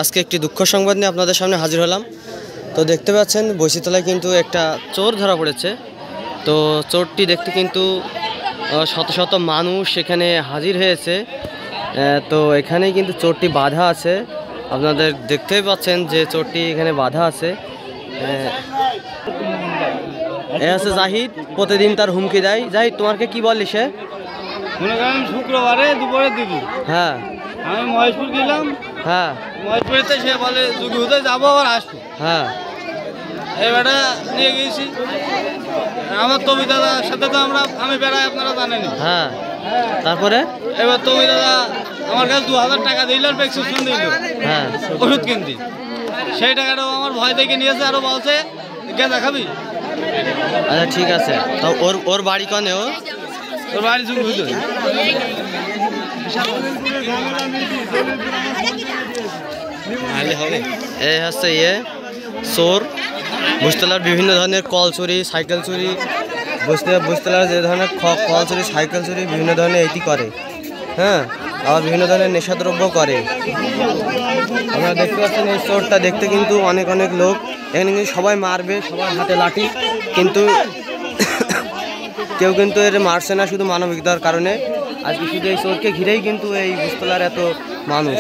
আজকে একটি দুঃখ সংবাদ নিয়ে আপনাদের সামনে হাজির হলাম। তো দেখতে পাচ্ছেন বৈশিতলায় কিন্তু একটা চোর ধরা পড়েছে। তো চোরটি দেখতে কিন্তু শত শত মানুষ এখানে হাজির হয়েছে। তো এখানে কিন্তু চোরটি বাঁধা আছে, আপনাদের দেখতেই পাচ্ছেন যে চোরটি এখানে বাঁধা আছে। এ আছে জাহিদ, প্রতিদিন তার হুমকি দেয়। জাহিদ, তোমাকে কি বললি সে? শুক্রবারে দুপুরে দিবি। হ্যাঁ, আমি মহেশপুর গেলাম। হ্যাঁ, মহেশপুরেতে সে বলে যুগিতে যাবো আবার আসবো। হ্যাঁ, এবারে নিয়ে গেছি আমার তবি দাদার সাথে, তো আমি বেড়াই, আপনারা জানেন। হ্যাঁ, তারপরে এবার তবি দাদা আমার কাছে 2000 টাকা দিল, আর প্রেসক্রিপশন দিল। হ্যাঁ, ওষুধ কিনতে। সেই টাকাটাও আমার ভয় দেখে নিয়েছে, আরো বলছে গেঁদা খাবি। আচ্ছা ঠিক আছে। তো ওর বাড়ি কনে? ওর বাড়ি যুগিতে। এই হচ্ছে চোর। বৈশিতলার বিভিন্ন ধরনের কল চুরি, সাইকেল চুরি, বৈশিতলার যে ধরনের কল চুরি, সাইকেল চুরি, বিভিন্ন ধরনের এটি করে। হ্যাঁ, আবার বিভিন্ন ধরনের নেশাদ্রব্য করে। আপনারা দেখতে পাচ্ছেন এই চোরটা দেখতে কিন্তু অনেক লোক এখানে কিন্তু সবাই মারবে, সবার হাতে লাঠি, কিন্তু কেউ কিন্তু এর মারছে না, শুধু মানবিকতার কারণে। আজকে শুধু এই চোরকে ঘিরেই কিন্তু এই বৈশিতলার এত মানুষ।